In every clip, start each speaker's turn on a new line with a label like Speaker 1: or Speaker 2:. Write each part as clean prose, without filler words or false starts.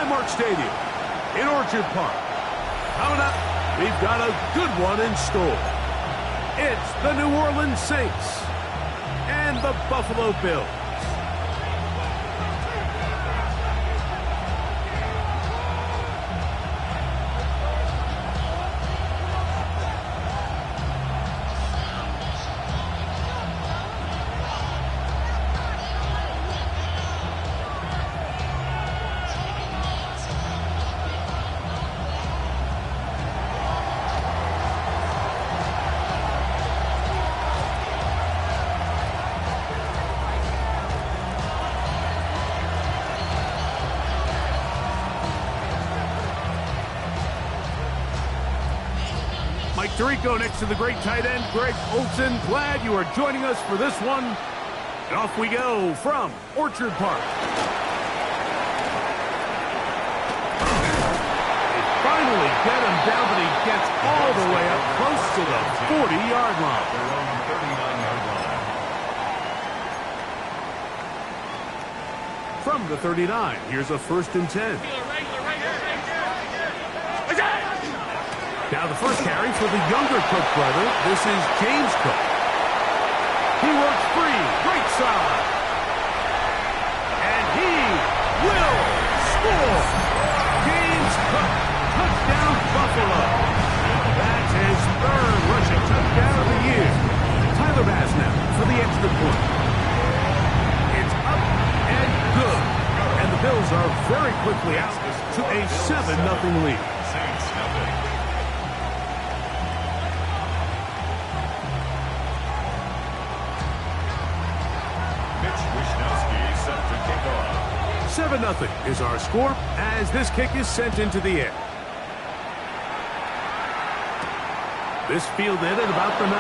Speaker 1: Highmark Stadium in Orchard Park. Coming up, we've got a good one in store. It's the New Orleans Saints and the Buffalo Bills. Mike Tirico next to the great tight end, Greg Olsen. Glad you are joining us for this one. And off we go from Orchard Park. They finally get him down, but he gets all the way up close to the 40-yard line.
Speaker 2: Their own 39-yard line.
Speaker 1: From the 39, here's a 1st and 10. Now the first carry for the younger Cook brother. This is James Cook. He works free, right side. And he will score. James Cook, touchdown Buffalo. That's his 3rd rushing touchdown of the year. Tyler Bass now for the extra point. It's up and good. And the Bills are very quickly out to a 7-0 lead.
Speaker 2: Saints nothing. Mitch Wishnowsky set to kick off.
Speaker 1: 7-0 is our score as this kick is sent into the air. This fielded at about the 9.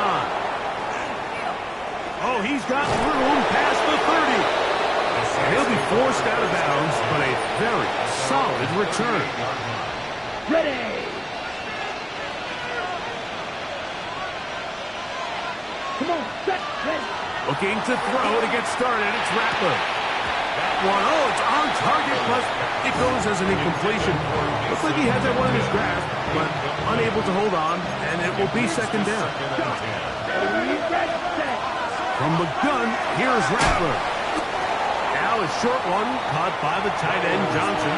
Speaker 1: Oh, he's got room past the 30. He'll be forced out of bounds, but a very solid return.
Speaker 3: Ready. Come on, set, ready.
Speaker 1: Looking to throw to get started. It's Rattler. That one, oh, it's on target, but it goes as an incompletion. Looks like he had that one in his grasp, but unable to hold on, and it will be 2nd down. From the gun, here's Rattler. Now a short one caught by the tight end, Johnson.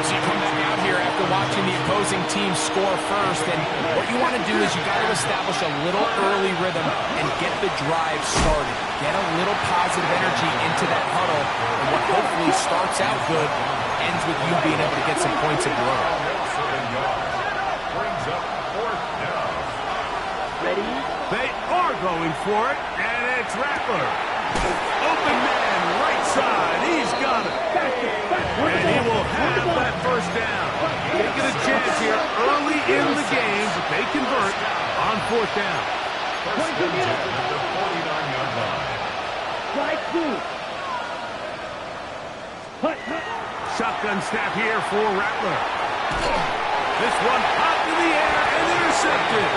Speaker 4: So you come back out here after watching the opposing team score first, and what you want to do is you got to establish a little early rhythm and get the drive started. Get a little positive energy into that huddle, and what hopefully starts out good ends with you being able to get some points of your own.
Speaker 2: Brings up 4th down.
Speaker 3: Ready.
Speaker 1: They are going for it, and it's Rattler. Open man, right side. He's got it. And he will have that 1st down. Taking a chance here early in the game, but they convert on 4th down.
Speaker 2: First and 10 at the 49-yard line.
Speaker 3: Strike 2.
Speaker 1: Shotgun snap here for Rattler. This one popped in the air and intercepted.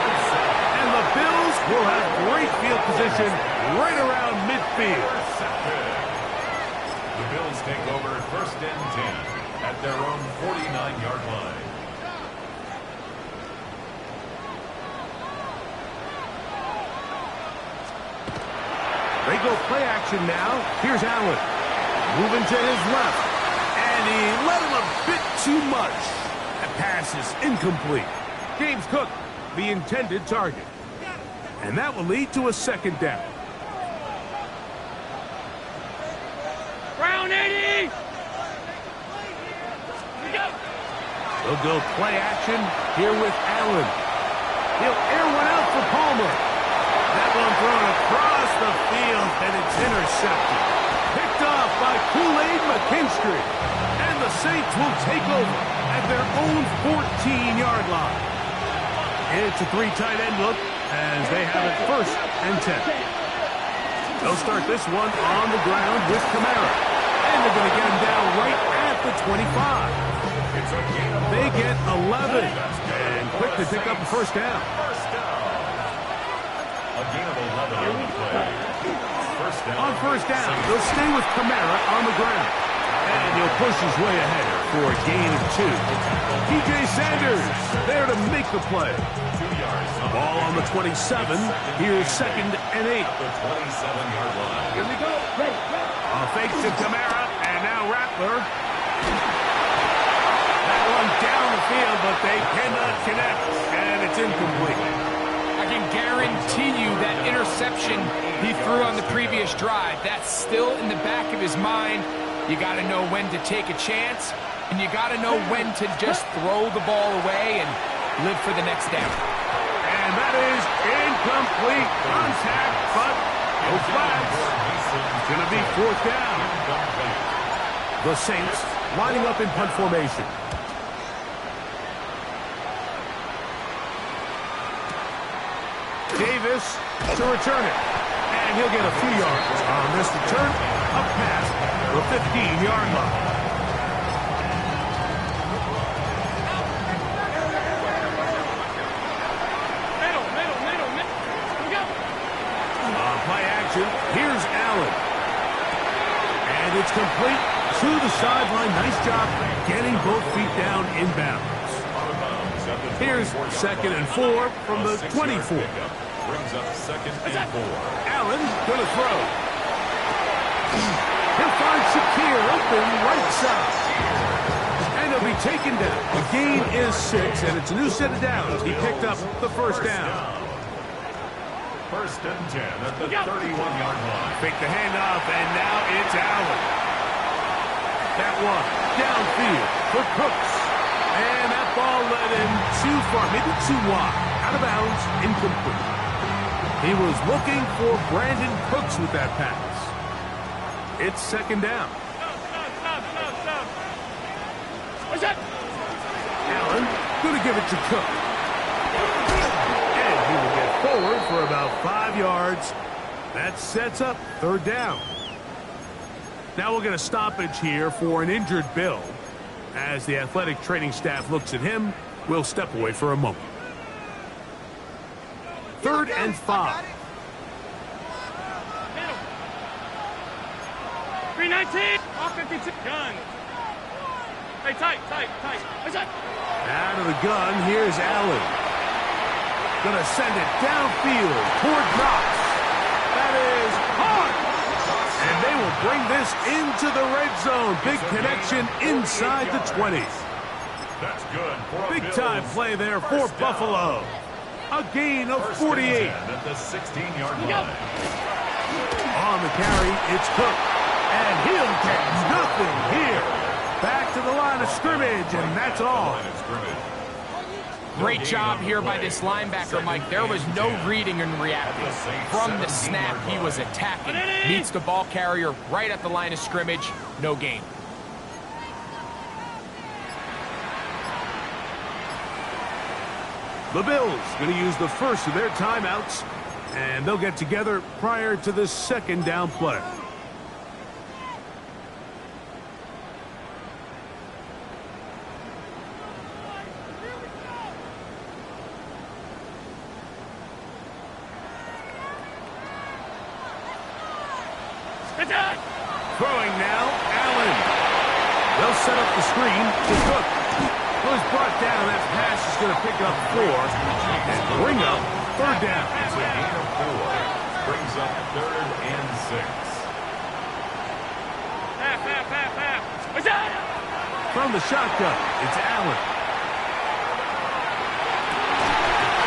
Speaker 1: And the Bills will have great field position right around midfield.
Speaker 2: The Bills take over 1st and 10 at their own 49-yard line.
Speaker 1: They go play action now. Here's Allen. Moving to his left. And he let him a bit too much. That pass is incomplete. James Cook, the intended target. And that will lead to a 2nd down.
Speaker 3: Round 80.
Speaker 1: They'll go play action here with Allen. He'll air one out for Palmer. That one thrown across the field, and it's intercepted. Picked off by Kool-Aid McKinstry. And the Saints will take over at their own 14-yard line. It's a 3 tight end look as they have it 1st and 10. They'll start this one on the ground with Kamara. And they're going to get him down right at the 25. They get 11. And quick to pick up the 1st down.
Speaker 2: A gain of 11 on the play. First down.
Speaker 1: On 1st down, they'll stay with Kamara on the ground. And he'll push his way ahead for a gain of 2. DJ Sanders there to make the play. Ball on the 27. Here's 2nd and 8.
Speaker 2: The 27-yard line.
Speaker 3: Here we go. Ready.
Speaker 1: Fake to Kamara, and now Rattler. That one down the field, but they cannot connect, and it's incomplete.
Speaker 4: I can guarantee you that interception he threw on the previous drive, that's still in the back of his mind. You got to know when to take a chance, and you got to know when to just throw the ball away and live for the next down.
Speaker 1: And that is incomplete contact, but no flags. It's going to be 4th down. The Saints lining up in punt formation. Davis to return it. And he'll get a few yards on this return. Up past the 15-yard line. Play action. Here's Allen. And it's complete to the sideline. Nice job getting both feet down in bounds. Here's 2nd and 4 from the 24.
Speaker 2: Brings up 2nd and 4.
Speaker 1: Allen going to throw. He'll find Shakir open right side. And he'll be taken down. The gain is 6, and it's a new set of downs. He picked up the 1st down.
Speaker 2: 1st and 10 at the 31-yard line.
Speaker 1: Fake the handoff, and now it's Allen. That one downfield for Cooks. And that ball led him too far, maybe too wide. Out of bounds, incomplete. He was looking for Brandon Cooks with that pass. It's 2nd down.
Speaker 3: What's that?
Speaker 1: Allen going to give it to Cook. And he will get forward for about 5 yards. That sets up 3rd down. Now we'll get a stoppage here for an injured Bill. As the athletic training staff looks at him, we'll step away for a moment. 3rd and 5.
Speaker 3: 319. All 56. Gun. Hey, tight. What's that?
Speaker 1: Out of the gun, here's Allen. Gonna send it downfield toward Knox. That is hard. And they will bring this into the red zone. Big connection inside the 20.
Speaker 2: That's good.
Speaker 1: Big time play there for Buffalo. A gain of 48.
Speaker 2: At the 16-yard line.
Speaker 1: On the carry, it's Cook. And he'll get nothing here. Back to the line of scrimmage, and that's all.
Speaker 4: Great job here by this linebacker, Mike. There was no reading and reacting. From the snap, he was attacking. Meets the ball carrier right at the line of scrimmage. No gain.
Speaker 1: The Bills going to use the first of their timeouts, and they'll get together prior to the 2nd down play. Throwing now, Allen. They'll set up the screen to Cook. Was brought down. That pass is going to pick up 4 and bring up 3rd down.
Speaker 2: It's a gain of 4. Brings up 3rd and 6.
Speaker 3: Half. What's that?
Speaker 1: From the shotgun, it's Allen.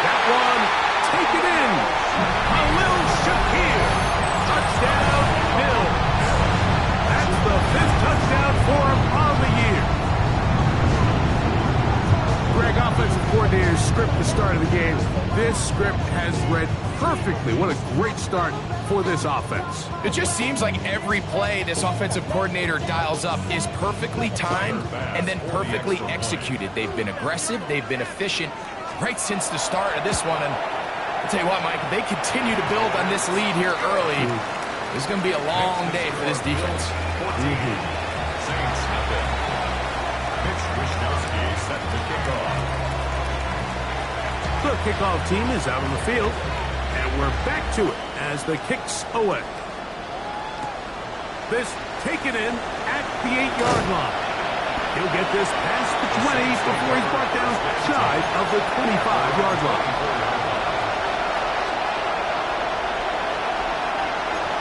Speaker 1: That one, take it in. Khalil Shakir. Touchdown, Bills. That's the 5th touchdown for him on the year. Greg, offensive coordinator's script to start of the game. This script has read perfectly. What a great start for this offense.
Speaker 4: It just seems like every play this offensive coordinator dials up is perfectly timed and then perfectly executed. They've been aggressive. They've been efficient right since the start of this one. And I'll tell you what, Mike, if they continue to build on this lead here early, it's going to be a long day for this defense.
Speaker 2: Saints have it. Mitch Wishnowsky set to kick off.
Speaker 1: The kickoff team is out on the field, and we're back to it as the kicks away. This taken in at the 8-yard line. He'll get this past the 20 before he's brought down shy of the 25-yard line.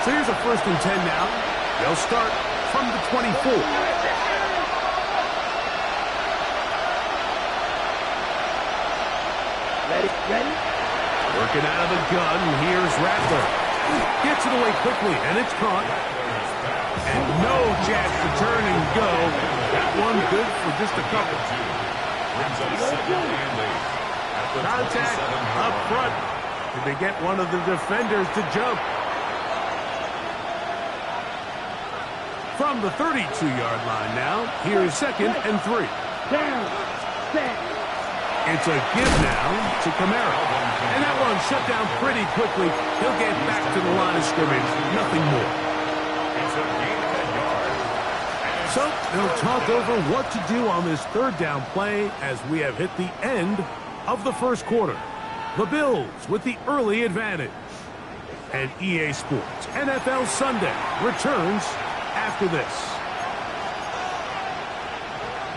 Speaker 1: So here's a 1st and 10 now. They'll start from the 24.
Speaker 5: Ready?
Speaker 1: Working out of the gun, here's Rattler. Gets it away quickly, and it's caught. And no chance to turn and go. That one good for just a couple. Contact up front. Did they get one of the defenders to jump? From the 32-yard line now, here's 2nd and 3.
Speaker 5: Down. Set.
Speaker 1: It's a give now to Kamara. And that one shut down pretty quickly. He'll get back to the line of scrimmage. Nothing more. So they'll talk over what to do on this 3rd down play as we have hit the end of the 1st quarter. The Bills with the early advantage. And EA Sports NFL Sunday returns after this.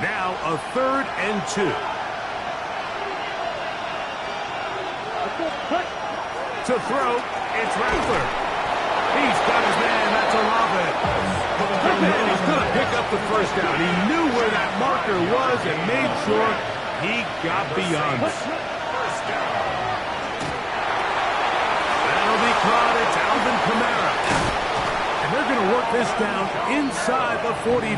Speaker 1: Now a 3rd and 2. To throw, it's Rattler. He's got his man, that's Olave. And he's going to pick up the 1st down. He knew where that marker was and made sure he got beyond it. That'll be caught. It's Alvin Kamara. And they're going to work this down inside the 45.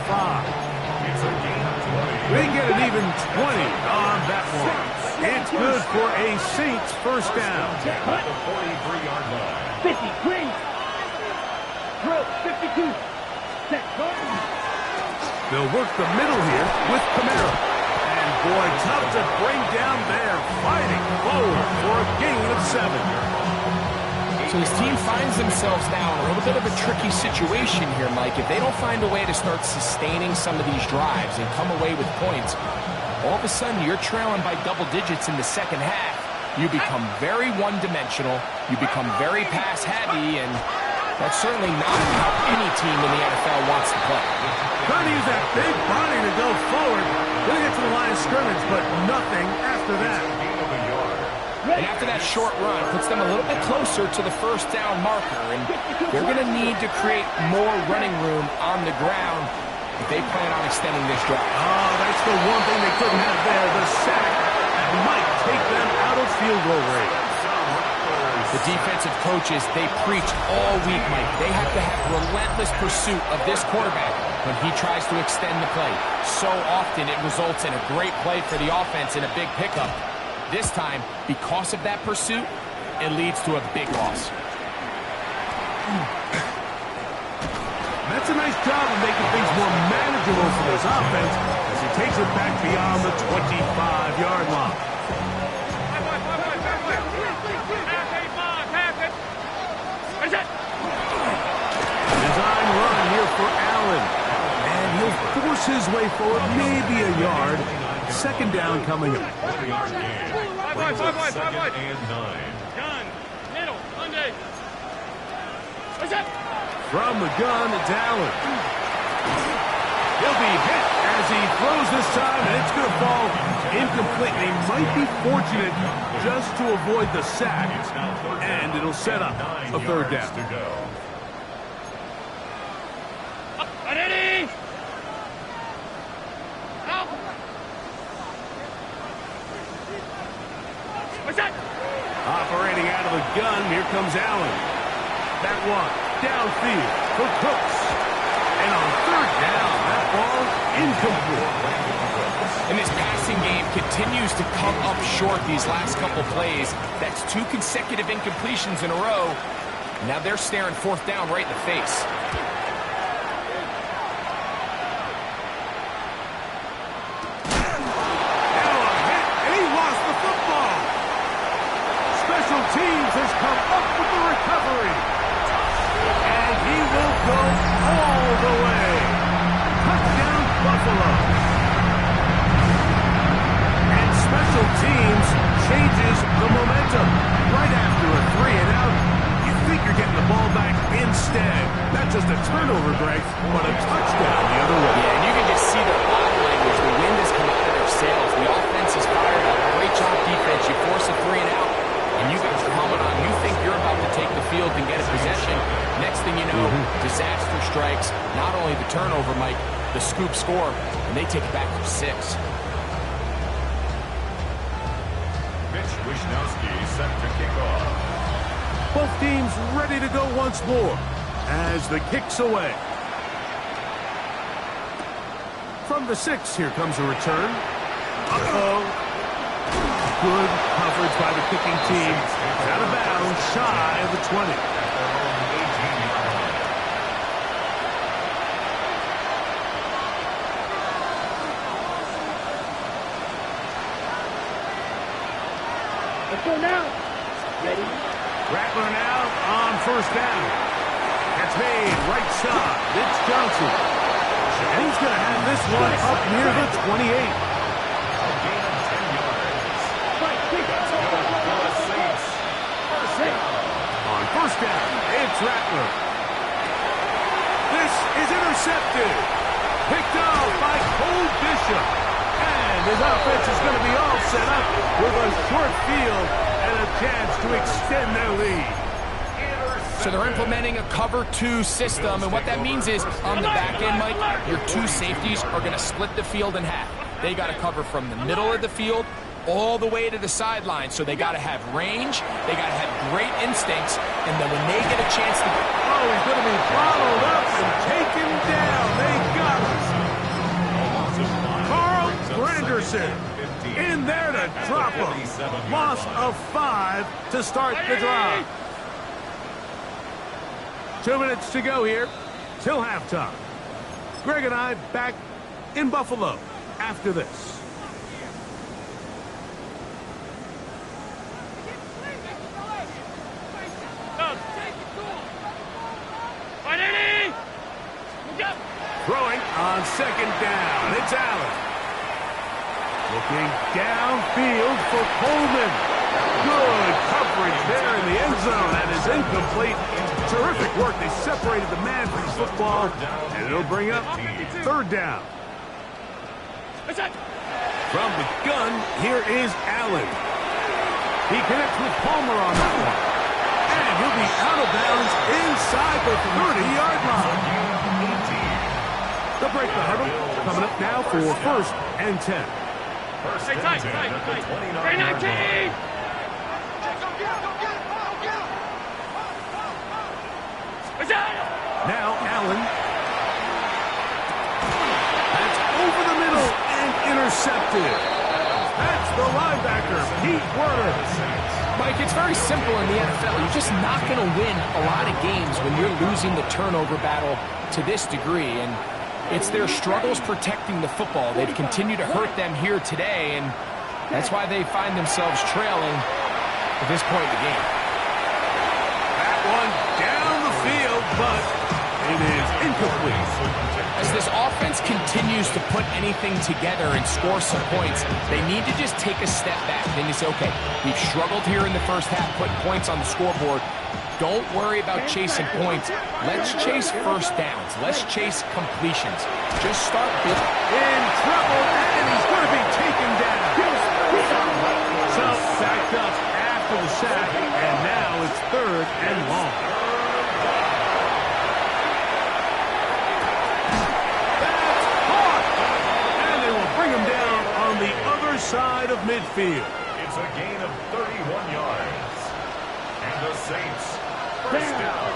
Speaker 1: They get an even 20 on that one. It's good for a Saints 1st down.
Speaker 2: 43-yard line.
Speaker 5: 53. Drill 52. Set.
Speaker 1: They'll work the middle here with Kamara. And boy, tough to bring down there. Fighting forward for a gain of 7.
Speaker 4: So his team finds themselves now in a little bit of a tricky situation here, Mike. If they don't find a way to start sustaining some of these drives and come away with points, all of a sudden you're trailing by double digits in the 2nd half. You become very one-dimensional. You become very pass-heavy, and that's certainly not how any team in the NFL wants to play.
Speaker 1: Trying to use that big body to go forward. Going to get to the line of scrimmage, but nothing after that.
Speaker 4: And after that short run, puts them a little bit closer to the 1st down marker, and they're going to need to create more running room on the ground if they plan on extending this drive.
Speaker 1: Oh, that's the one thing they couldn't have there, the sack that might take them out of field goal range.
Speaker 4: The defensive coaches, they preach all week, Mike. They have to have relentless pursuit of this quarterback when he tries to extend the play. So often it results in a great play for the offense and a big pickup. This time, because of that pursuit, it leads to a big loss.
Speaker 1: That's a nice job of making things more manageable for this offense as he takes it back beyond the 25-yard line. Design run here for Allen. And he'll force his way forward, maybe a yard. 2nd down coming up.
Speaker 2: 4-yard gain. Brings up 2nd and 9.
Speaker 3: Gun. Middle. Monday.
Speaker 1: From the gun, it's Allen. He'll be hit as he throws this time, and it's going to fall incomplete. He might be fortunate just to avoid the sack, and it'll set up a 3rd down.
Speaker 2: To go.
Speaker 3: Ready? Out. What's that?
Speaker 1: Operating out of the gun, here comes Allen. That one downfield for Cooks. And on 3rd down, that ball incomplete.
Speaker 4: And this passing game continues to come up short these last couple plays. That's 2 consecutive incompletions in a row. Now they're staring 4th down right in the face.
Speaker 1: Now a hit, and he lost the football. Special teams has come up with the recovery. And he will go all the way. Touchdown, Buffalo. And special teams changes the momentum. Right after a 3-and-out, you think you're getting the ball back instead. Not just a turnover, Greg, but a touchdown the other way.
Speaker 4: scoop score, and they take it back for 6.
Speaker 2: Mitch Wishnowsky set to kick off.
Speaker 1: Both teams ready to go once more as the kick's away. From the 6, here comes a return. Uh-oh. Good coverage by the kicking team. Out of bounds, shy of the 20.
Speaker 5: Let's go now. Ready?
Speaker 1: Rattler now on first down. That's made right side. It's Johnson. And he's going to have this one up near the 28.
Speaker 2: A gain of 10 yards.
Speaker 1: On first down, it's Rattler. This is intercepted. Picked off by Cole Bishop. And his offense is going to be all set up with a short field and a chance to extend their lead.
Speaker 4: So they're implementing a cover 2 system, and what that means is on the back end, Mike, your 2 safeties are going to split the field in half. They got to cover from the middle of the field all the way to the sideline. So they got to have range, they got to have great instincts, and then when they get a chance to...
Speaker 1: Oh, he's going to be followed up and taken down. They got us. Carl Granderson in there to drop him. Loss of 5 to start the drive. 2 minutes to go here till halftime. Greg and I back in Buffalo after this. Throwing on second down. It's Allen. Looking downfield for Coleman. Good coverage there in the end zone. That is incomplete. Terrific work. They separated the man from the football, and it'll bring up third down. From the gun, here is Allen. He connects with Palmer on that one. And he'll be out of bounds inside the 30-yard line. They'll break the huddle. Coming up now for first and 10.
Speaker 3: Hey, tight. Right now, Kenny!
Speaker 1: Now Allen. That's over the middle and intercepted. That's the linebacker, Pete Werner.
Speaker 4: Mike, it's very simple in the NFL. You're just not going to win a lot of games when you're losing the turnover battle to this degree. And it's their struggles protecting the football. They've continued to hurt them here today, and that's why they find themselves trailing at this point in the game.
Speaker 1: That one down the field, but it is incomplete.
Speaker 4: As this offense continues to put anything together and score some points, they need to just take a step back. Then you say, okay, we've struggled here in the first half, put points on the scoreboard. Don't worry about chasing points. Let's chase first downs. Let's chase completions. Just start building.
Speaker 1: In trouble, and he's going to be taken down. So backed up after the sack, and now it's third and long. That's caught, and they will bring him down on the other side of midfield.
Speaker 2: It's a gain of 31 yards. And the Saints, first down.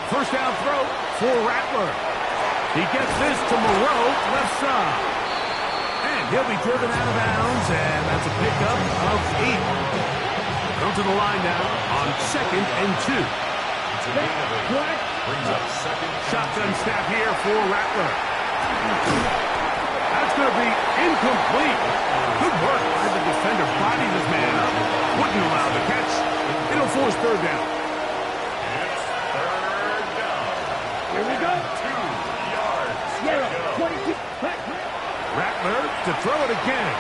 Speaker 1: First down throw for Rattler. He gets this to Moreau, left side. And he'll be driven out of bounds, and that's a pickup of 8. Come to the line now on second and 2.
Speaker 2: It's a gain of 8. Brings up second.
Speaker 1: Shotgun snap here for Rattler. That's going to be incomplete. Good work by the defender. Bodied his man up. Wouldn't allow the catch. It'll force third down.
Speaker 2: It's third down.
Speaker 5: Here we go.
Speaker 2: 2 yards.
Speaker 5: Yeah, 22.
Speaker 1: Rattler to throw it again.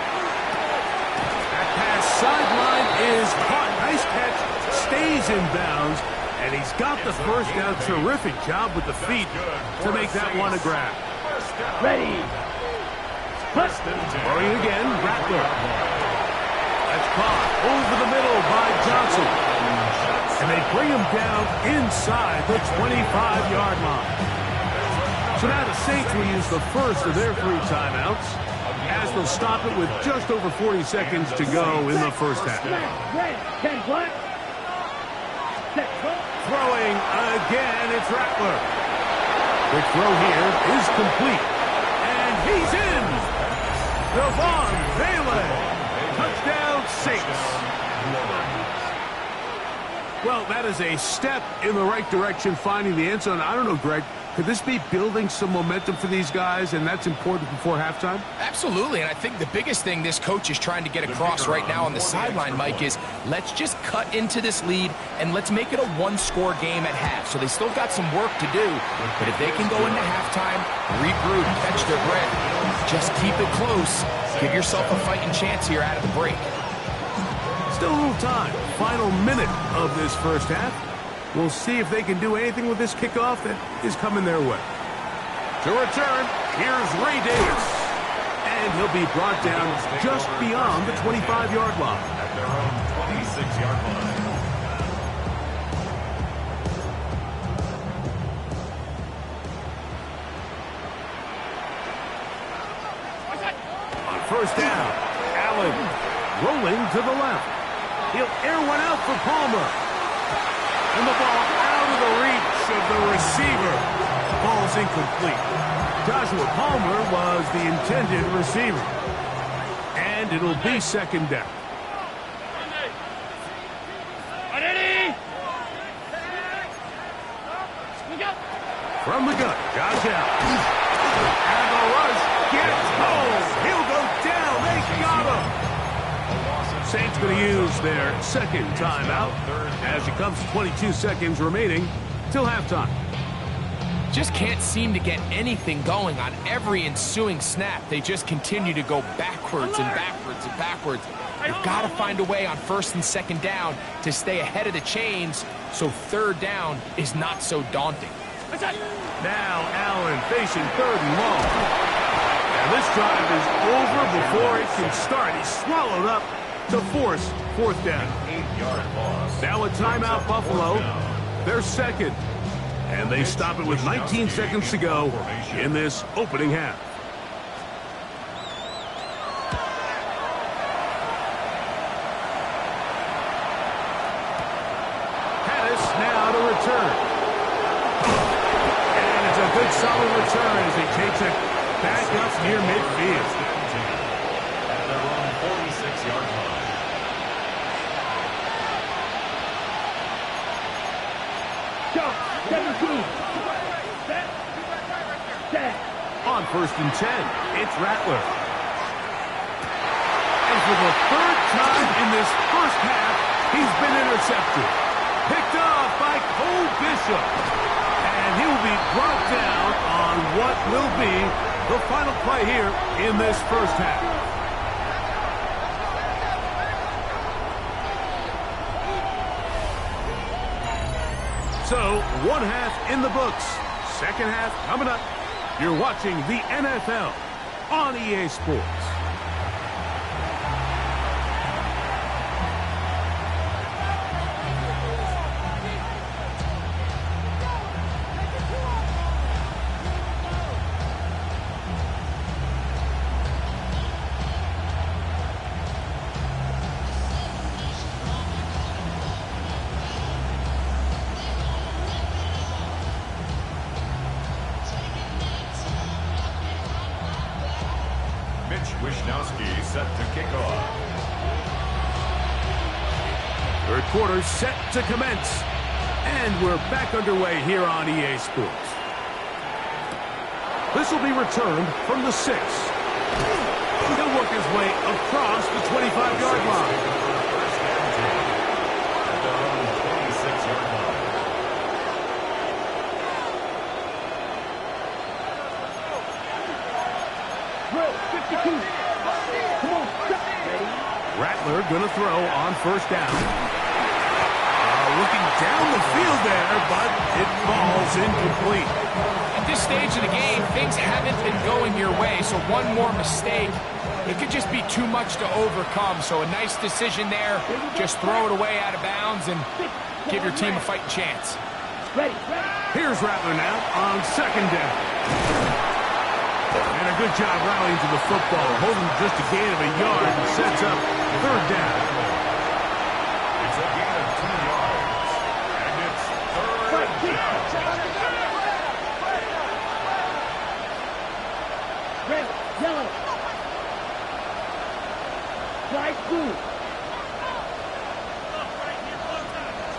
Speaker 1: That pass sideline is caught. Nice catch. Stays in bounds. And he's got the first down. Terrific job with the feet to make that one a grab.
Speaker 5: Ready.
Speaker 1: Throwing again, Rattler. That's caught over the middle by Johnson. And they bring him down inside the 25-yard line. So now the Saints will use the first of their 3 timeouts as they'll stop it with just over 40 seconds to go in the first half.
Speaker 5: Red, 10 black. Set,
Speaker 1: Throwing again, it's Rattler. Quick throw here is complete. And he's in! Devon Bailey. Touchdown, Saints. Well, that is a step in the right direction, finding the end zone. I don't know, Greg, could this be building some momentum for these guys, and that's important before halftime?
Speaker 4: Absolutely, and I think the biggest thing this coach is trying to get across right now on the sideline, Mike, is let's just cut into this lead and let's make it a one-score game at half. So they still got some work to do, but if they can go into halftime, regroup, catch their breath, just keep it close, give yourself a fighting chance here out of the break.
Speaker 1: Still a little time. Final minute of this first half. We'll see if they can do anything with this kickoff that is coming their way. To return, here's Ray Davis. And he'll be brought down just beyond the 25-yard line.
Speaker 2: At their own 26-yard line.
Speaker 1: On first down, Allen rolling to the left. He'll air one out for Palmer. And the ball out of the reach of the receiver. Ball's incomplete. Joshua Palmer was the intended receiver. And it'll be second down. From the gun, Josh Allen. And the rush gets home. He'll go down. They got him. Saints going to use their second timeout as it comes to 22 seconds remaining till halftime.
Speaker 4: Just can't seem to get anything going on every ensuing snap. They just continue to go backwards and backwards and backwards. They've got to find a way on first and second down to stay ahead of the chains so third down is not so daunting.
Speaker 1: Now Allen facing third and long. And this drive is over before it can start. He's swallowed up to force fourth down.
Speaker 2: 8-yard loss.
Speaker 1: Now a timeout, Buffalo. They're second. And they stop it with 19 seconds to go in this opening half. Pettis now to return. And it's a good solid return as he takes it back up near midfield.
Speaker 2: At their own 46-yard line.
Speaker 5: Go, 17. Set.
Speaker 1: On first and 10, it's Rattler. And for the third time in this first half, he's been intercepted. Picked off by Cole Bishop. And he will be brought down on what will be the final play here in this first half. So, one half in the books. Second half coming up. You're watching the NFL on EA Sports.
Speaker 2: Wishnowsky set to kick off.
Speaker 1: Third quarter set to commence. And we're back underway here on EA Sports. This will be returned from the 6. He'll work his way across the 25-yard line.
Speaker 2: At their own 26-yard line.
Speaker 5: Drill, 52. Come on, stop. Ready?
Speaker 1: Rattler going to throw on first down. Looking down the field there, but it falls incomplete.
Speaker 4: At this stage of the game, things haven't been going your way, so one more mistake, it could just be too much to overcome. So a nice decision there. Just throw it away out of bounds and give your team a fighting chance.
Speaker 5: Ready.
Speaker 1: Here's Rattler now on second down. And a good job rallying to the football, holding just a gain of a yard and sets up third down.
Speaker 2: It's a gain of 2 yards. And it's third down.
Speaker 5: Red, yellow. Flag blue.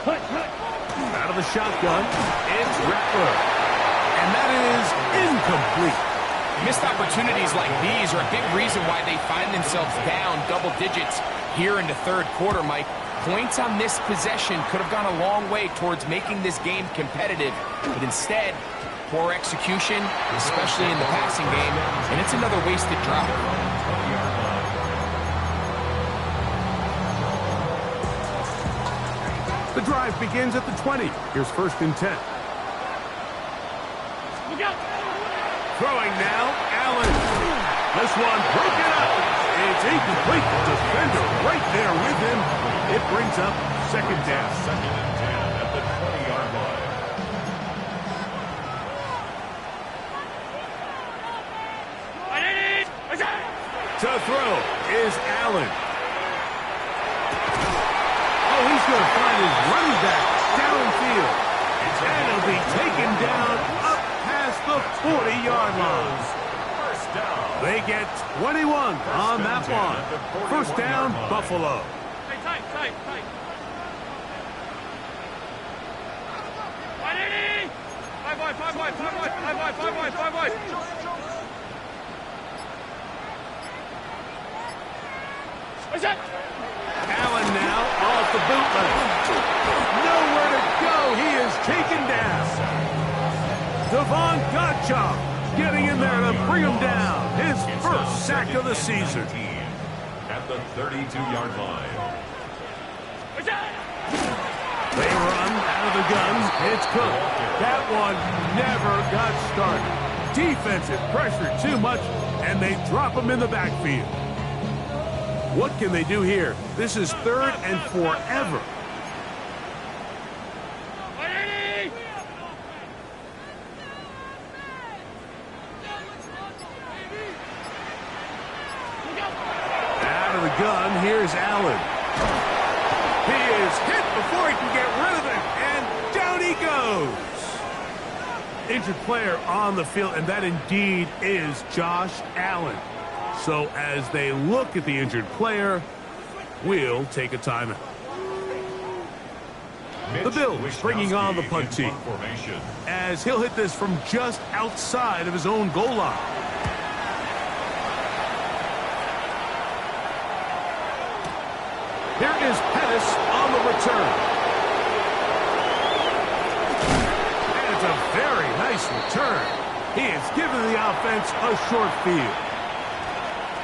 Speaker 5: Hut, hut.
Speaker 1: Out of the shotgun, it's Rattler. And that is incomplete.
Speaker 4: Missed opportunities like these are a big reason why they find themselves down double digits here in the third quarter, Mike. Points on this possession could have gone a long way towards making this game competitive, but instead, poor execution, especially in the passing game, and it's another wasted drive.
Speaker 1: The drive begins at the 20. Here's first and 10.
Speaker 3: Look out!
Speaker 1: Throwing now, Allen. This one broken up. It's incomplete. Defender right there with him. It brings up second down.
Speaker 2: Second and 10 at the 20-yard line.
Speaker 1: To throw is Allen. Oh, he's going to find his running back downfield. And he'll be taken down up past the 40-yard line.
Speaker 2: First down.
Speaker 1: They get 21 on that one. First down, Buffalo.
Speaker 3: Hey, tight. Five wide. What's that?
Speaker 1: Allen now off the bootleg. Nowhere to go. He is taken down. Devon Gottschalk getting in there to bring him down. His first sack of the season.
Speaker 2: At the 32-yard line.
Speaker 3: What's that?
Speaker 1: They run out of the gun. It's Cook. That one never got started. Defensive pressure too much, and they drop him in the backfield. What can they do here? This is third and forever. Out of the gun, here's Allen. He is hit before he can get rid of it, and down he goes. Injured player on the field, and that indeed is Josh Allen. So as they look at the injured player, we'll take a timeout. The Bills bringing on the punt team, as he'll hit this from just outside of his own goal line. Here is Pettis on the return. And it's a very nice return. He has given the offense a short field.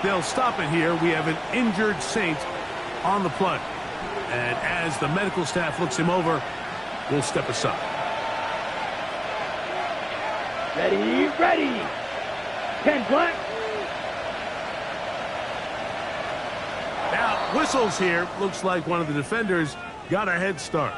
Speaker 1: They'll stop it here. We have an injured Saint on the play. And as the medical staff looks him over, we'll step aside.
Speaker 5: Ready. 10 black.
Speaker 1: Now, whistles here. Looks like one of the defenders got a head start.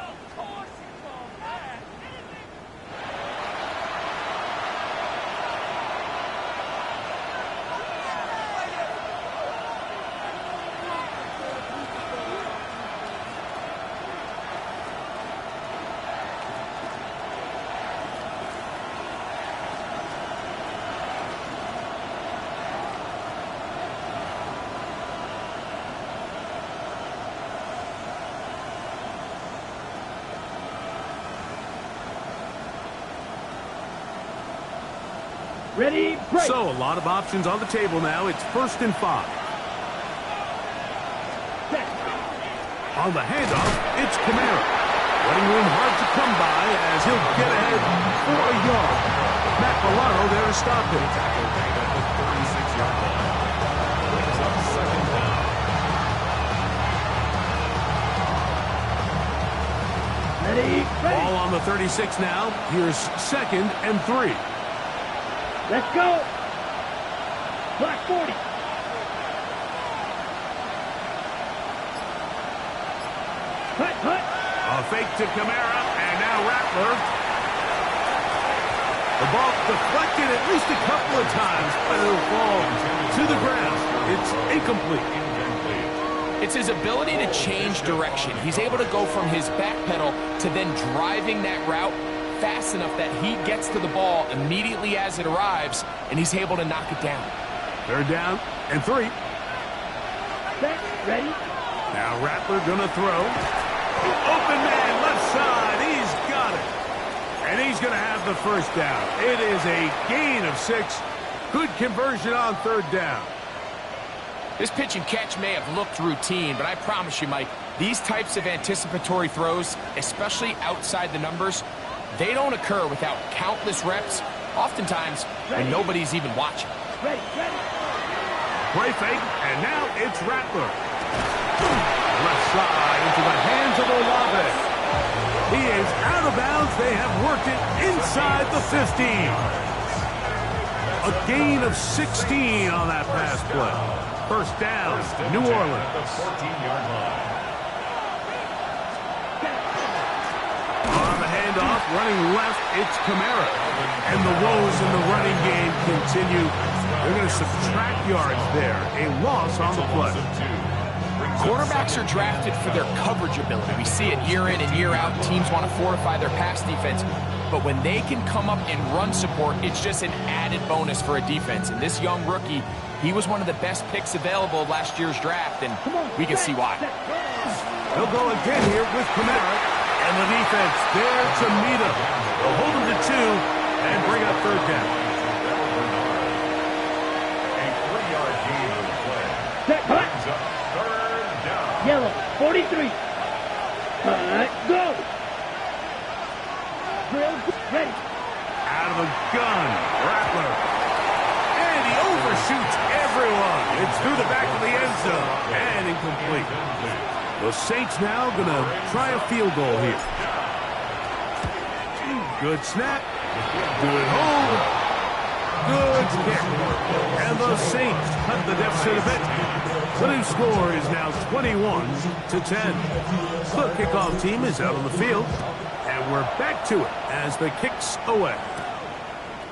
Speaker 5: Ready, break.
Speaker 1: So, a lot of options on the table now. It's 1st and 5.
Speaker 5: Set.
Speaker 1: On the handoff, it's Kamara. Running room hard to come by as he'll get ahead for a yard. Matt Milano there to stop him.
Speaker 2: Tackle made at the 36-yard line. Brings up second down.
Speaker 5: Ready.
Speaker 1: Ball on the 36 now. Here's 2nd and 3.
Speaker 5: Let's go. Black 40. Hut.
Speaker 1: A fake to Kamara, and now Rattler. The ball deflected at least a couple of times, but it'll fall to the ground. It's incomplete.
Speaker 4: It's his ability to change direction. He's able to go from his back pedal to then driving that route fast enough that he gets to the ball immediately as it arrives, and he's able to knock it down.
Speaker 1: 3rd down and 3.
Speaker 5: Set, ready.
Speaker 1: Now Rattler gonna throw. Open man, left side. He's got it. And he's gonna have the 1st down. It is a gain of 6. Good conversion on 3rd down.
Speaker 4: This pitch and catch may have looked routine, but I promise you, Mike, these types of anticipatory throws, especially outside the numbers, they don't occur without countless reps, oftentimes when nobody's even watching.
Speaker 5: Ready, ready.
Speaker 1: Play fake, and now it's Rattler. Left side into the hands of Olave. He is out of bounds. They have worked it inside the 15. A gain of 16 on that pass play. 1st down, New Orleans.
Speaker 2: The 14-yard line.
Speaker 1: On the handoff, running left, it's Kamara. And the woes in the running game continue. They're going to subtract yards there. A loss on the play.
Speaker 4: Quarterbacks are drafted for their coverage ability. We see it year in and year out. Teams want to fortify their pass defense. But when they can come up and run support, it's just an added bonus for a defense. And this young rookie, he was one of the best picks available last year's draft, and we can see why.
Speaker 1: They'll go again here with Kamara. And the defense there to meet him. They'll hold him to 2 and bring up 3rd down.
Speaker 2: A 3-yard gain on the play.
Speaker 5: Set, cut.
Speaker 2: Brings up 3rd down.
Speaker 5: Yellow, 43. Cut, go. Drill, ready.
Speaker 1: Out of the gun, Rattler. And he overshoots everyone. It's through the back of the end zone and incomplete. The Saints now going to try a field goal here. Good snap. Good hold. Good kick. And the Saints cut the deficit a bit. The new score is now 21-10. The kickoff team is out on the field. And we're back to it as the kick's away.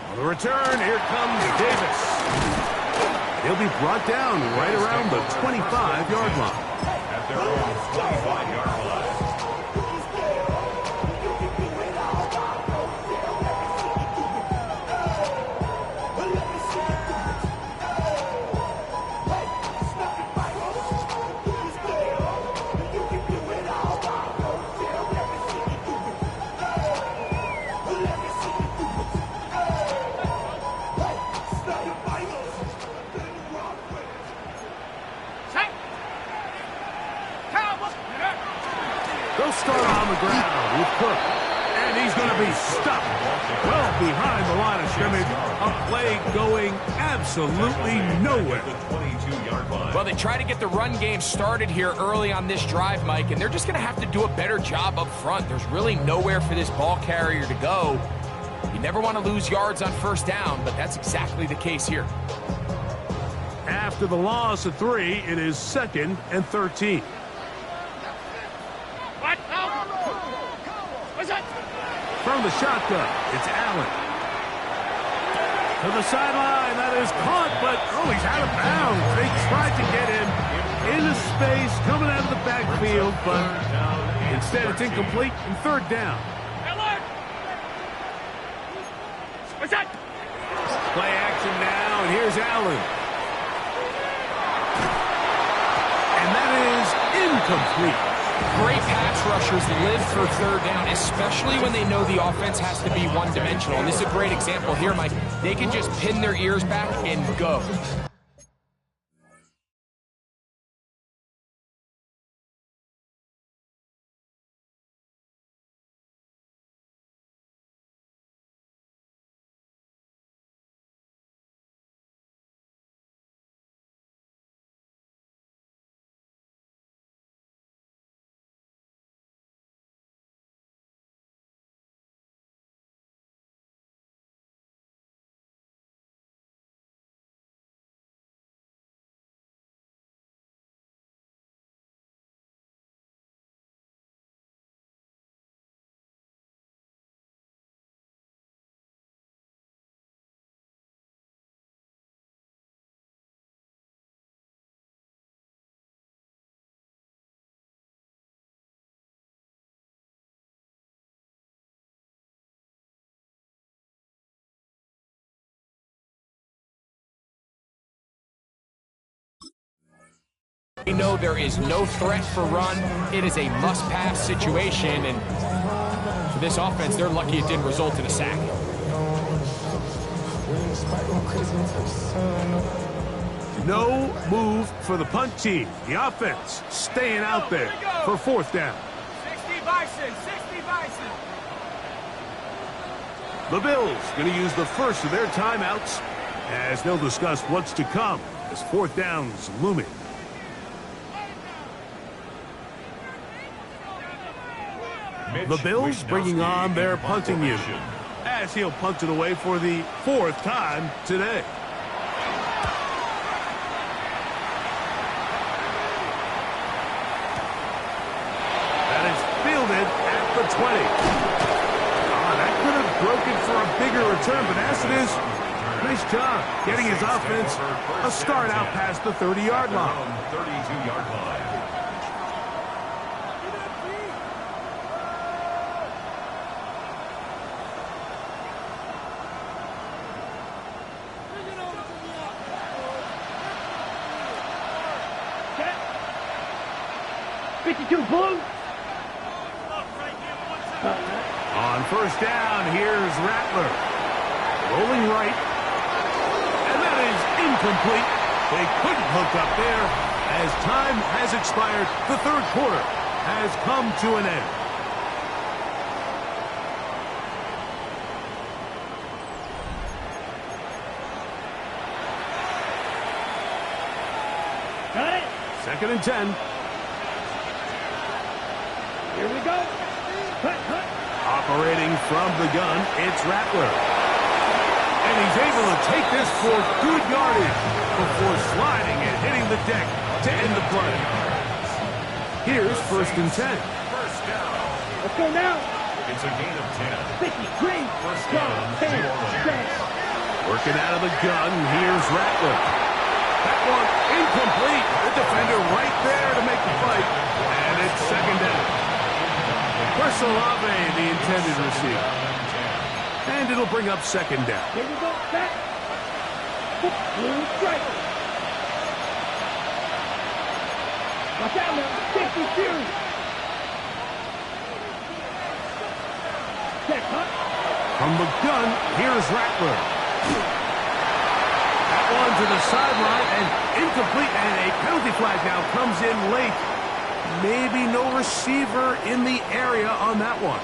Speaker 1: On the return, here comes Davis. He'll be brought down right around the 25-yard line.
Speaker 2: At their own 25-yard line.
Speaker 1: They'll start on the ground with Cook. And he's going to be stuck well behind the line of scrimmage. A play going absolutely nowhere.
Speaker 2: The 22-yard line.
Speaker 4: Well, they try to get the run game started here early on this drive, Mike, and they're just going to have to do a better job up front. There's really nowhere for this ball carrier to go. You never want to lose yards on 1st down, but that's exactly the case here.
Speaker 1: After the loss of 3, it is 2nd and 13.
Speaker 3: What? No. What's that?
Speaker 1: From the shotgun, it's Allen. To the sideline, that is caught, but he's out of bounds. They tried to get him into space, coming out of the backfield, but instead it's incomplete and 3rd down.
Speaker 3: Alert! What's that?
Speaker 1: Play action now, and here's Allen. And that is incomplete.
Speaker 4: Great pass rushers live for 3rd down, especially when they know the offense has to be one-dimensional. And this is a great example here, Mike. They can just pin their ears back and go. They know there is no threat for run. It is a must-pass situation, and for this offense, they're lucky it didn't result in a sack.
Speaker 1: No move for the punt team. The offense staying out there for fourth down.
Speaker 3: 60 Bison, 60 Bison.
Speaker 1: The Bills going to use the first of their timeouts as they'll discuss what's to come as fourth down's looming. The Bills bringing on their punting unit as he'll punt it away for the fourth time today. That is fielded at the 20. That could have broken for a bigger return, but as it is, nice job getting his offense a start out past the 30-yard line.
Speaker 2: 32-yard line.
Speaker 5: Blue.
Speaker 1: On first down, here's Rattler. Rolling right. And that is incomplete. They couldn't hook up there as time has expired. The third quarter has come to an end.
Speaker 5: Got it.
Speaker 1: 2nd and 10.
Speaker 5: Here we go. Cut, cut.
Speaker 1: Operating from the gun, it's Rattler. And he's able to take this for good yardage before sliding and hitting the deck to end the play. Here's 1st and 10.
Speaker 2: First down.
Speaker 5: Let's go now.
Speaker 2: It's a gain of 10.
Speaker 5: 53.
Speaker 2: First down,
Speaker 5: 10.
Speaker 2: New Orleans.
Speaker 1: Working out of the gun, here's Rattler. That one incomplete. The defender right there to make the fight. And it's 2nd down. Chris Olave, the intended receiver. And it'll bring up 2nd down.
Speaker 5: Here we go. Back. Blue strike. Watch out now. 50 series. Check, huh?
Speaker 1: From the gun, here's Rattler. That one to the sideline and incomplete. And a penalty flag now comes in late. Maybe no receiver in the area on that one.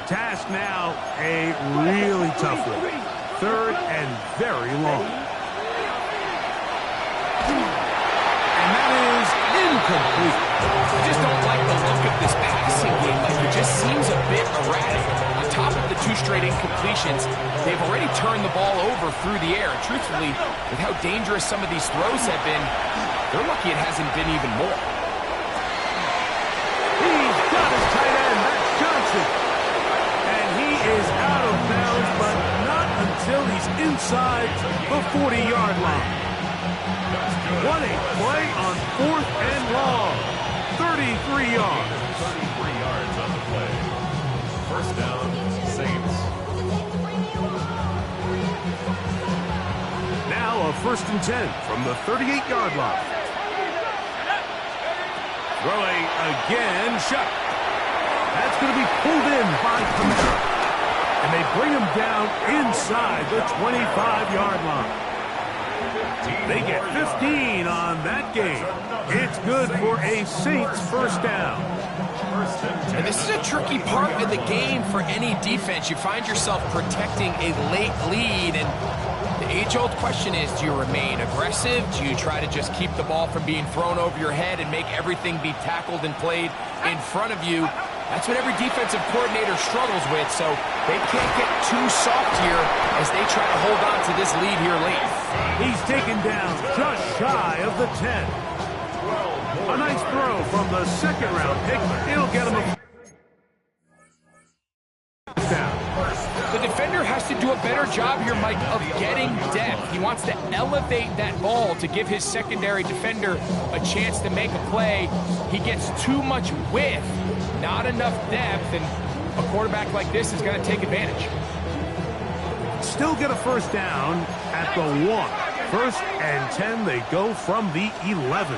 Speaker 1: The task now, a really tough one. 3rd and very long. And that is incomplete.
Speaker 4: I just don't like the look of this passing game. Like, it just seems a bit erratic. On top of the 2 straight incompletions, they've already turned the ball over through the air. And truthfully, with how dangerous some of these throws have been, they're lucky it hasn't been even more.
Speaker 1: He's got his tight end, Max Johnson. And he is out of bounds, but not until he's inside the 40-yard line. What a play on 4th and long. 33 yards.
Speaker 2: 33 yards on the play. First down, Saints.
Speaker 1: Now a 1st and 10 from the 38-yard line. Throwing again, shut. That's going to be pulled in by Kamara. And they bring him down inside the 25-yard line. They get 15 on that game. It's good for a Saints first down.
Speaker 4: And this is a tricky part of the game for any defense. You find yourself protecting a late lead, and the age-old question is, do you remain aggressive? Do you try to just keep the ball from being thrown over your head and make everything be tackled and played in front of you? That's what every defensive coordinator struggles with, so they can't get too soft here as they try to hold on to this lead here late.
Speaker 1: He's taken down just shy of the 10. A nice throw from the 2nd-round pick. It'll get him a down.
Speaker 4: The defender has to do a better job here, Mike, of getting depth. He wants to elevate that ball to give his secondary defender a chance to make a play. He gets too much width, not enough depth, and a quarterback like this is going to take advantage.
Speaker 1: Still get a first down at the 1. 1st and 10, they go from the 11.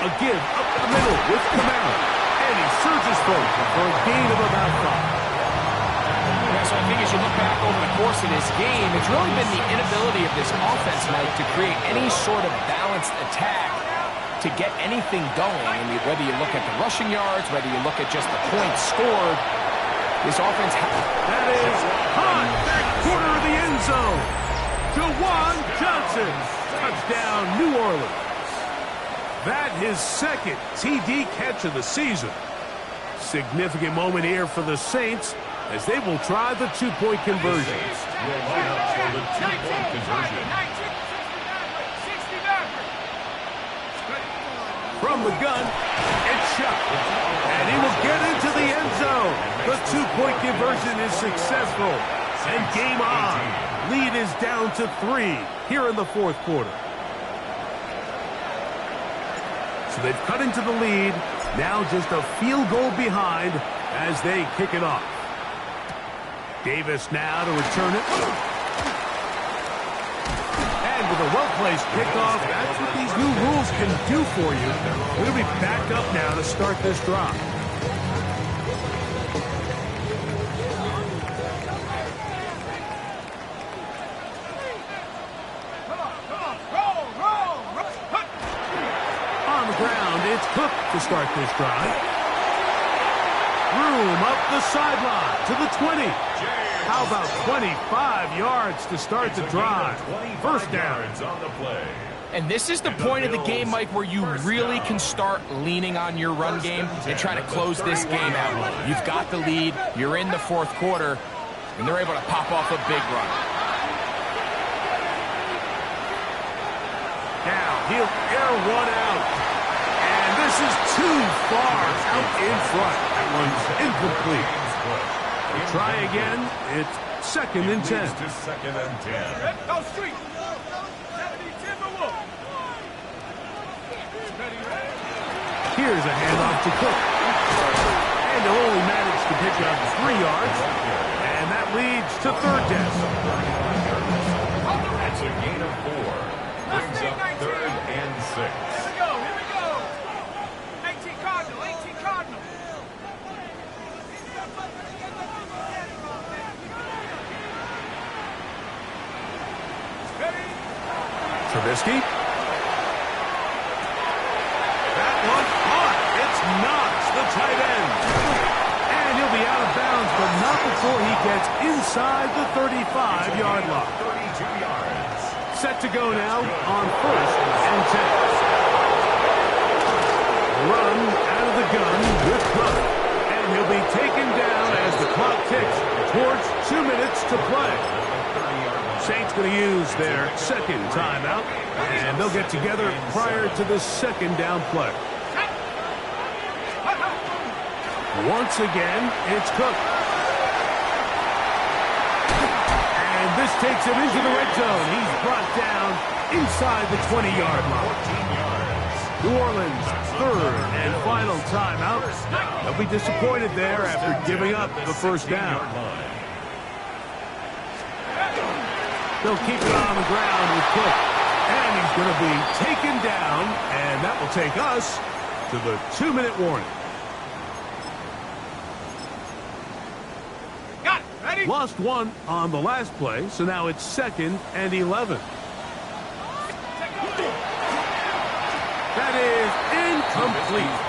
Speaker 1: A give up the middle with Kamara, and he surges forward for a gain of about 5.
Speaker 4: Yeah, so I think as you look back over the course of this game, it's really been the inability of this offense, Mike, to create any sort of balanced attack to get anything going. I mean, whether you look at the rushing yards, whether you look at just the points scored, this offense...
Speaker 1: That is hot back corner of the end zone. Jawan Johnson, touchdown New Orleans. That his second TD catch of the season. Significant moment here for the Saints as they will try the 2-point conversion.
Speaker 2: Your lineup for the 2-point conversion.
Speaker 1: From the gun, it's shot. And he will get into the end zone. The 2-point conversion is successful. And game on. Lead is down to 3 here in the 4th quarter. So they've cut into the lead. Now just a field goal behind as they kick it off. Davis now to return it. And with a well-placed kickoff, that's what these new rules can do for you. We'll be back up now to start this drive. On the ground, it's Cook to start this drive. Room up the sideline to the 20. How about 25 yards to start the drive? First down.
Speaker 2: On the play.
Speaker 4: And this is the point of the game, Mike, where you really can start leaning on your run game and try to close this game out. You've got the lead, you're in the 4th quarter, and they're able to pop off a big run.
Speaker 1: Now he'll air one out. And this is too far out in front. That one's incomplete. Try again. It's 2nd and 10.
Speaker 2: To 2nd and 10.
Speaker 3: Go street.
Speaker 1: Here's a handoff to Cook. And he'll only manage to pick up 3 yards. And that leads to 3rd down.
Speaker 2: That's a gain of 4. Brings up 3rd and 6.
Speaker 3: Here we go. 18 Cardinal, 18 Cardinal.
Speaker 1: Trubisky. That one caught. It's Knox, the tight end. And he'll be out of bounds, but not before he gets inside the 35-yard line.
Speaker 2: 32 yards.
Speaker 1: Set to go now on 1st and 10. Run out of the gun with Cook. And he'll be taken down as the clock ticks towards 2 minutes to play. Saints going to use their 2nd timeout, and they'll get together prior to the 2nd down play. Once again, it's Cook. And this takes him into the red zone. He's brought down inside the 20-yard line. New Orleans' 3rd and final timeout. They'll be disappointed there after giving up the first down. They'll keep it on the ground with Cook. And he's going to be taken down. And that will take us to the 2-minute warning.
Speaker 3: Got it. Ready?
Speaker 1: Lost 1 on the last play, so now it's 2nd and 11. That is incomplete.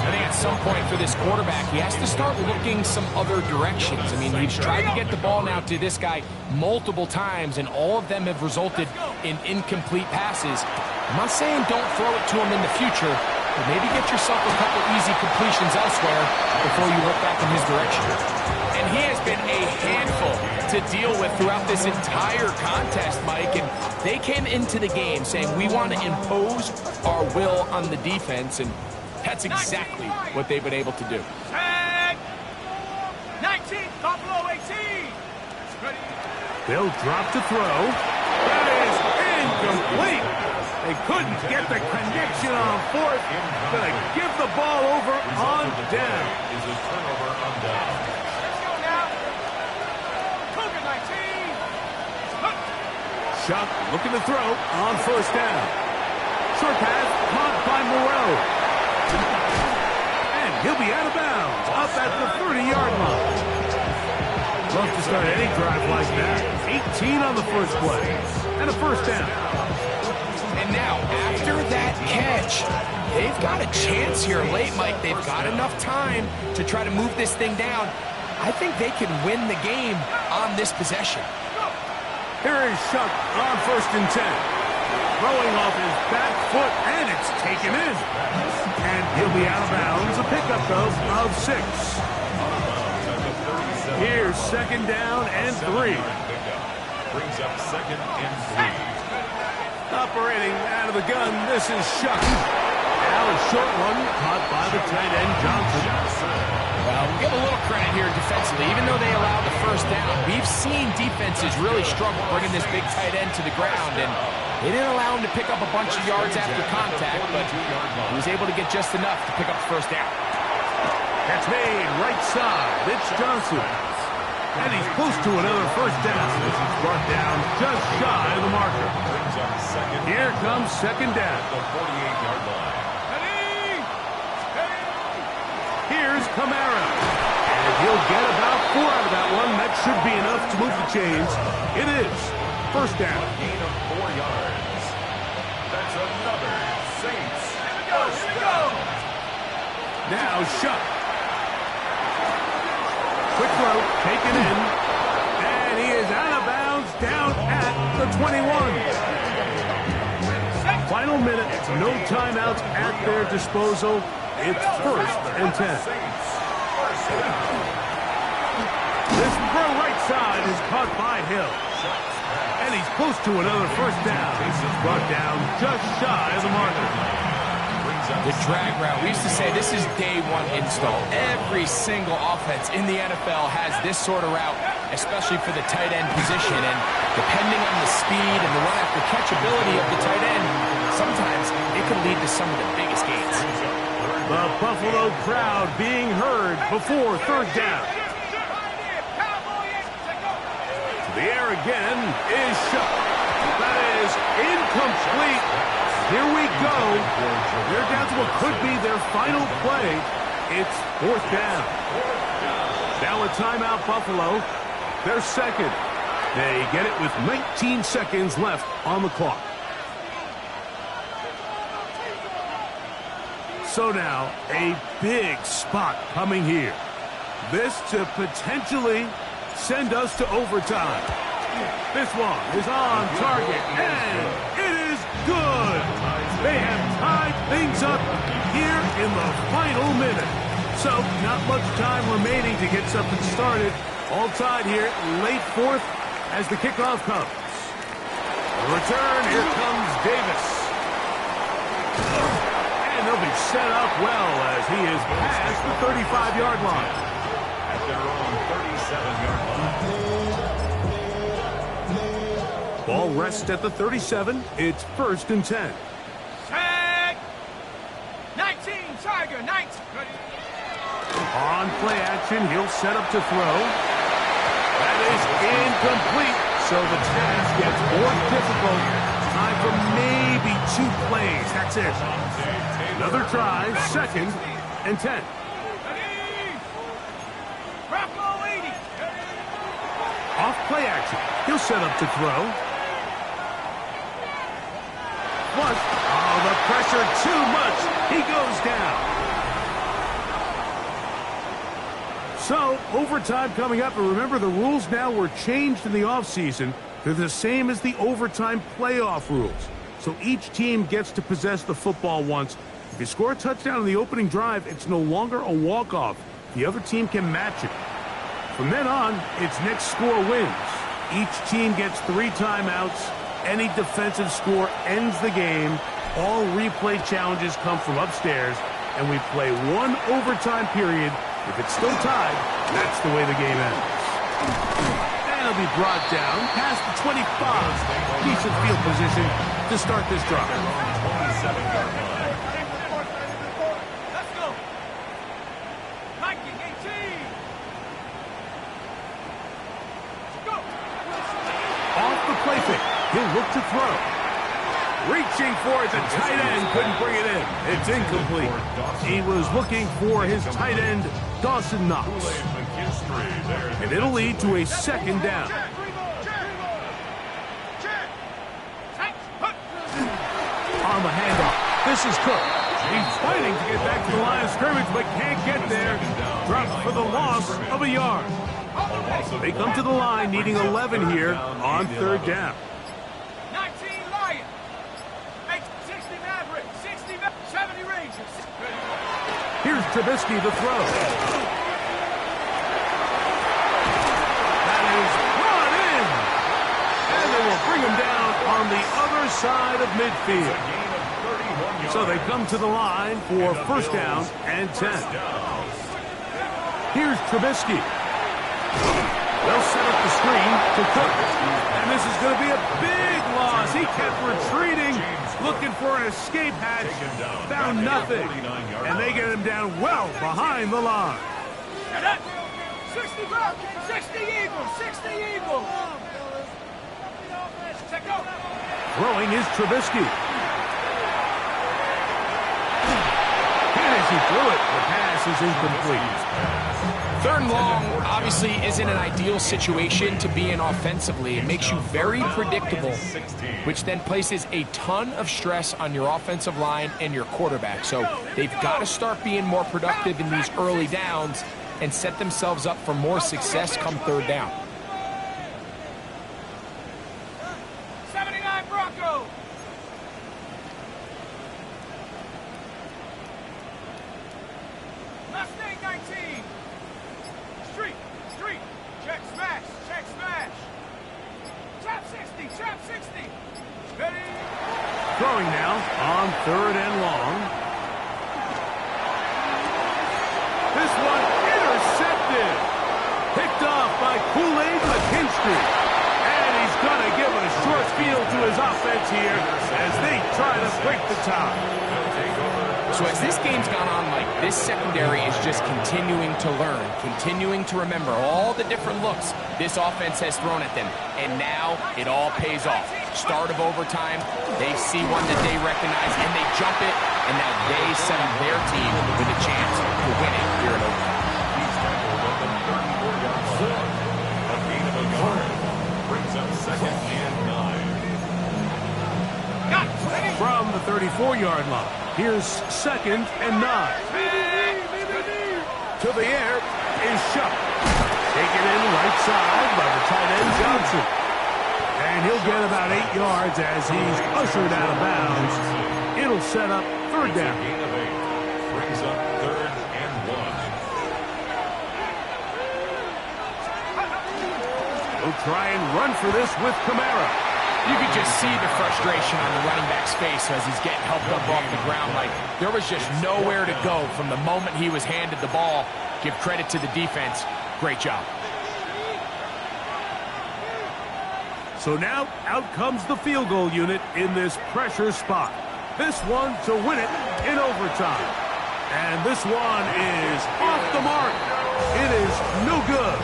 Speaker 4: I think at some point for this quarterback, he has to start looking some other directions. I mean, he's tried to get the ball now to this guy multiple times, and all of them have resulted in incomplete passes. I'm not saying don't throw it to him in the future, but maybe get yourself a couple easy completions elsewhere before you look back in his direction. And he has been a handful to deal with throughout this entire contest, Mike, and they came into the game saying we want to impose our will on the defense, and that's exactly what they've been able to do.
Speaker 3: 10, 19, Buffalo 18.
Speaker 1: They'll drop to throw. That is incomplete. They couldn't get the connection on fourth. Gonna give the ball over on down.
Speaker 2: Is a turnover on down.
Speaker 3: Let's go now. COVID-19.
Speaker 1: Shuck looking to throw on first down. Short pass caught by Moreau. And he'll be out of bounds up at the 30-yard line. Love to start any drive like that. 18 on the first play. And a first down.
Speaker 4: And now, after that catch, they've got a chance here late, Mike. They've got enough time to try to move this thing down. I think they can win the game on this possession.
Speaker 1: Here is Shuck on first and 10. Throwing off his back foot, and it's taken in. And he'll be out of bounds. A pickup, though, of 6. Here's second down and 3.
Speaker 2: Brings up second and 3.
Speaker 1: Operating out of the gun, this is Shuck. Now a short one, caught by the tight end, Johnson.
Speaker 4: Well, we'll give a little credit here defensively. Even though they allowed the first down, we've seen defenses really struggle bringing this big tight end to the ground, and they didn't allow him to pick up a bunch of yards after contact, but he was able to get just enough to pick up the first down.
Speaker 1: Catch made, right side, it's Johnson. And he's close to another first down. This is brought down just shy of the marker. Here comes second down.
Speaker 2: The 48-yard line.
Speaker 1: Here's Kamara. And he'll get about 4 out of that one. That should be enough to move the chains. It is first down.
Speaker 2: Gain of 4 yards. That's another Saints.
Speaker 3: Here we go.
Speaker 1: Now Shuck. Quick throw, taken in. And he is out of bounds down at the 21. Final minute, no timeouts at their disposal. It's first and 10. This throw right side is caught by Hill. And he's close to another first down. This is brought down just shy of the marker.
Speaker 4: The drag route. We used to say this is day one install. Every single offense in the NFL has this sort of route, especially for the tight end position. And depending on the speed and the run-after-catch ability of the tight end, sometimes it can lead to some of the biggest gains.
Speaker 1: The Buffalo crowd being heard before third down. To the air again is Shuck. That is incomplete. Here we go. They're down to what could be their final play. It's fourth down. Now a timeout, Buffalo. They're second. They get it with 19 seconds left on the clock. So now, a big spot coming here. This to potentially send us to overtime. This one is on target, and it is good. They have tied things up here in the final minute. So, not much time remaining to get something started. All tied here, late fourth as the kickoff comes. The return, here comes Davis. And they'll be set up well as he is past the 35-yard line.
Speaker 2: At their own 37-yard line.
Speaker 1: Ball rests at the 37. It's first and 10.
Speaker 3: Tag. 19, Tiger, 19.
Speaker 1: On play action, he'll set up to throw. That is incomplete, so the task gets more difficult. Time for maybe 2 plays. That's it. Another try, second and 10. Off play action, he'll set up to throw. Flush. Oh, the pressure too much. He goes down. So, overtime coming up, and remember the rules now were changed in the offseason. They're the same as the overtime playoff rules. So each team gets to possess the football once. If you score a touchdown in the opening drive, it's no longer a walk-off. The other team can match it. From then on, it's next score wins. Each team gets 3 timeouts. Any defensive score ends the game. All replay challenges come from upstairs, and we play 1 overtime period. If it's still tied, that's the way the game ends. And And he'll be brought down past the 25. Decent field position to start this drive.
Speaker 2: 27-yard line.
Speaker 3: Let's go. Viking 18. Go.
Speaker 1: Off the play fake. He'll look to throw. Reaching for it, the tight end couldn't bring it in. It's incomplete. He was looking for his tight end, Dawson Knox. And it'll lead to a second down. On the handoff, this is Cook. He's fighting to get back to the line of scrimmage, but can't get there. Drops for the loss of a yard. They come to the line needing 11 here on third down.
Speaker 3: 19 Lions. 60 Maverick. 70 Rangers.
Speaker 1: Here's Trubisky to throw. That is brought in. And they will bring him down on the other side of midfield. So they come to the line for first down and 10. Here's Trubisky. They'll set up the screen to Cook. And this is going to be a big loss. He kept retreating, looking for an escape hatch. Found nothing. And they get him down well behind the line.
Speaker 3: 60 Falcons, 60 Eagles, 60 Eagles. Check out.
Speaker 1: Throwing is Trubisky. And as he threw it, the pass is incomplete.
Speaker 4: Third and long obviously isn't an ideal situation to be in offensively. It makes you very predictable, which then places a ton of stress on your offensive line and your quarterback. So they've got to start being more productive in these early downs and set themselves up for more success come third down.
Speaker 3: 79 Broncos. Mustang 19. Street, check smash. Trap 60. Ready.
Speaker 1: Throwing now on third and long. This one intercepted. Picked off by Kool-Aid McKinstry. And he's going to give a short field to his offense here as they try to break the tie.
Speaker 4: So as this game's gone on, this secondary is just continuing to learn, continuing to remember all the different looks this offense has thrown at them. And now it all pays off. Start of overtime, they see one that they recognize, and they jump it, and now they set up their team with a chance to win it here in overtime.
Speaker 2: A gain of a yard. Brings up second and 9.
Speaker 1: From the 34-yard line, here's second and 9. To the air is Shuck. Taken in right side by the tight end Johnson. And he'll get about 8 yards as he's ushered out of bounds. It'll set up third down.
Speaker 2: Gain of 8. Brings up third and 1.
Speaker 1: He'll try and run for this with Kamara.
Speaker 4: You could just see the frustration on the running back's face as he's getting helped up off the ground. There was just nowhere to go from the moment he was handed the ball. Give credit to the defense. Great job.
Speaker 1: So now out comes the field goal unit in this pressure spot. This one to win it in overtime. And this one is off the mark. It is no good.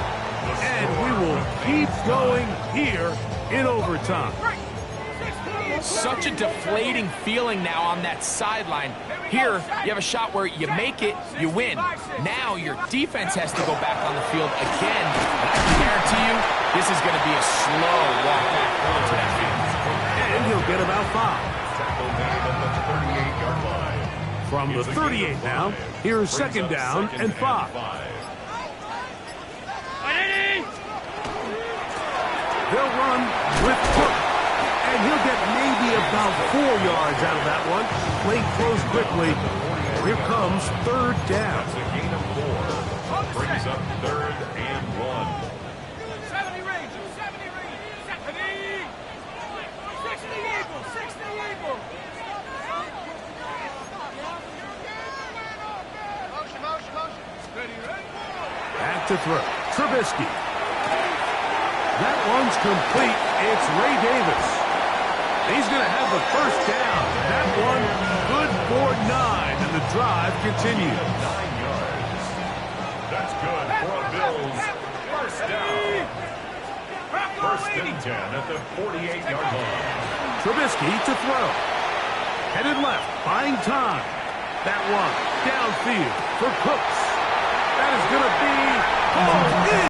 Speaker 1: And we will keep going here in overtime.
Speaker 4: Such a deflating feeling now on that sideline. Here, you have a shot where you make it, you win. Now your defense has to go back on the field again. And I can guarantee you, this is going to be a slow walk back onto that field.
Speaker 1: And he'll get about 5.
Speaker 2: Tackle made at the 38-yard line.
Speaker 1: From the 38 now, here's second down and 5. They'll run with Cook. And he'll get maybe about 4 yards out of that one. Play close quickly. Here comes third down.
Speaker 2: That's a gain of 4. Brings up third and 1.
Speaker 3: 70 Rangers, 70 Rangers, 70. 60 Eagles, 60 Eagles. Motion. Ready.
Speaker 1: Back to throw. Trubisky. That one's complete. It's Ray Davis. He's going to have the first down. That one good for 9, and the drive continues.
Speaker 2: 9 yards. That's good for a Bills first down. First and 10 at the 48-yard line.
Speaker 1: Trubisky to throw. Headed left, buying time. That one downfield for Cooks. That is going to be